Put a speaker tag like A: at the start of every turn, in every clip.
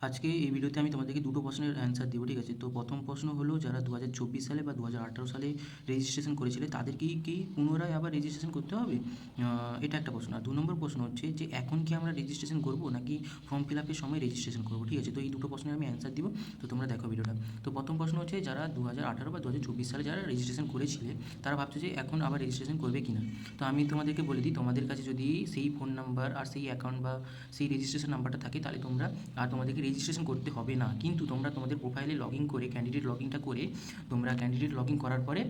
A: আজকে এই ভিডিওতে আমি তোমাদেরকে দুটো প্রশ্নের অ্যান্সার দেবো, ঠিক আছে? তো প্রথম প্রশ্ন হলো, যারা 2024 সালে বা 2018 সালে রেজিস্ট্রেশন করেছিলে তাদের কি পুনরায় আবার রেজিস্ট্রেশন করতে হবে? এটা একটা প্রশ্ন। আর 2 নম্বর প্রশ্ন হচ্ছে যে এখন কি আমরা রেজিস্ট্রেশন করবো নাকি ফর্ম ফিল আপের সময় রেজিস্ট্রেশন করবো, ঠিক আছে? তো এই দুটো প্রশ্নের আমি অ্যান্সার দিব, তো তোমরা দেখো ভিডিওটা। তো প্রথম প্রশ্ন হচ্ছে, যারা 2018 বা 2024 সালে যারা রেজিস্ট্রেশন করেছিলে তারা ভাবছে যে এখন আবার রেজিস্ট্রেশন করবে কি না। তো আমি তোমাদেরকে বলে দিই, তোমাদের কাছে যদি সেই ফোন নাম্বার আর সেই অ্যাকাউন্ট বা সেই রেজিস্ট্রেশন নাম্বারটা থাকে তাহলে তোমরা আর তোমাদেরকে রেজিস্ট্রেশন করতে হবে না। কিন্তু তোমরা তোমাদের প্রোফাইলে লগ ইন করে ক্যান্ডিডেট লগ ইনটা করে তোমরা ক্যান্ডিডেট লগ ইন করার পরে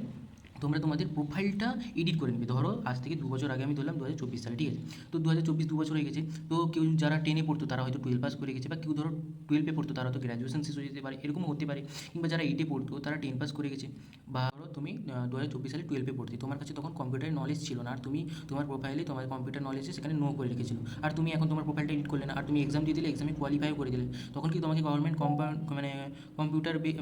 A: তোমরা তোমাদের প্রোফাইলটা এডিট করে নেবে। ধরো আজ থেকে 2 বছর আগে আমি ধরলাম 2024 সালে, ঠিক আছে? তো 2024 2 বছর হয়ে গেছে। তো কেউ যারা 10-এ পড়তো তারা হয়তো 12 পাস করে গেছে, বা কেউ ধরো 12-এ পড়তো তারা হয়তো গ্র্যাজুয়েশন শেষ হয়ে যেতে পারে, এরকমও হতে পারে। কিংবা যারা 8-এ পড়তো তারা 10 পাস করে গেছে। বা ধরো তুমি 2024 সালে 12-এ পড়তে, তোমার কাছে তখন কম্পিউটারের নলেজ ছিল না, আর তুমি তোমার প্রোফাইলে তোমার কম্পিউটার নলেজে সেখানে নো করে রেখেছিল। আর তুমি এখন তোমার প্রোফাইলটা এডিট করলে না, আর তুমি এক্সাম দিয়ে দিলে, এক্সামে কোয়ালিফাইও করে দিলে, তখন কি তোমাকে গভর্নমেন্ট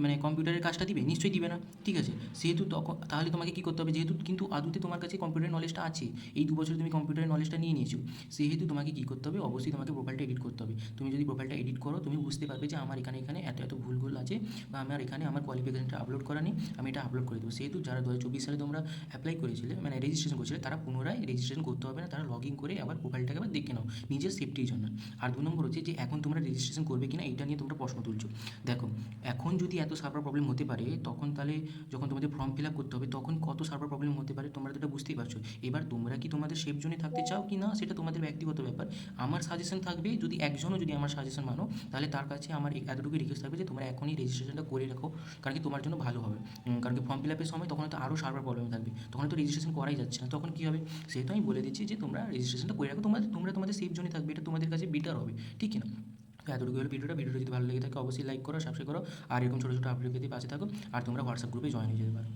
A: মানে কম্পিউটারের কাজটা দিবে? নিশ্চয়ই দিবে না, ঠিক আছে? সেহেতু তখন তাহলে তোমাকে কী করতে হবে, যেহেতু কিন্তু আদতে তোমার কাছে কম্পিউটারের নলেজটা আছে, এই 2 বছরে তুমি কম্পিউটারের নলেজটা নিয়ে নিয়েছো, সেহেতু তোমাকে কী করতে হবে, অবশ্যই তোমাকে প্রোফাইলটা এডিট করতে হবে। তুমি যদি প্রোফাইলটা এডিট করো, তুমি বুঝতে পারবে যে আমার এখানে এত এত ভুলগুল আছে, বা আমার এখানে আমার কোয়ালিফিকেশনটা আপলোড করা নেই, আমি এটা আপলোড করে দেবো। সেহেতু যারা 2024 সালে তোমরা অ্যাপ্লাই করেছিলে, মানে রেজিস্ট্রেশন করেছিলে, তারা পুনরায় রেজিস্ট্রেশন করতে হবে না, তারা লগ ইন করে আবার প্রোফাইলটাকে আবার দেখে নাও নিজের সেফটির জন্য। আর 2 নম্বর হচ্ছে যে এখন তোমরা রেজিস্ট্রেশন করবে কিনা এইটা নিয়ে তোমরা প্রশ্ন তুলছো। দেখো, এখন যদি এত সার্ভার প্রবলেম হতে পারে, তখন তাহলে যখন তোমাদের ফর্ম ফিল আপ করতে হবে তখন কত সার্ভার প্রবলেম হতে পারে তোমরা তো এটা বুঝতেই পারছো। এবার তোমরা কি তোমাদের সেফ জোনে থাকতে চাও কি না সেটা তোমাদের ব্যক্তিগত ব্যাপার। আমার সাজেশন থাকবে, যদি একজনও যদি আমার সাজেশন মানো, তাহলে তার কাছে আমার এতটুকু রিকোয়েস্ট থাকবে যে তোমরা এখনই রেজিস্ট্রেশনটা করে রাখো, কারণ কি তোমার জন্য ভালো হবে। কারণ কি ফর্ম ফিল আপের সময় তখন তো আরও সার্ভার প্রবলেম থাকবে, তখন তো রেজিস্ট্রেশন করাই যাচ্ছে না, তখন কী হবে? সেহেতু আমি বলে দিচ্ছি যে তোমরা রেজিস্ট্রেশনটা করে রাখো, তোমরা তোমাদের সেফ জোনে থাকবে, এটা তোমাদের কাছে বেটার হবে, ঠিক না? তো এতটুকু হলো ভিডিওটা যদি ভালো লেগে থাকে অবশ্যই লাইক করো, সাবস্ক্রাইব করো, আর এরকম ছোটো ছোটো আপডেট পেতে পাশে থাকো। আর তোমরা হোয়াটসঅ্যাপ গ্রুপে জয়েন হয়ে যেতে পারো।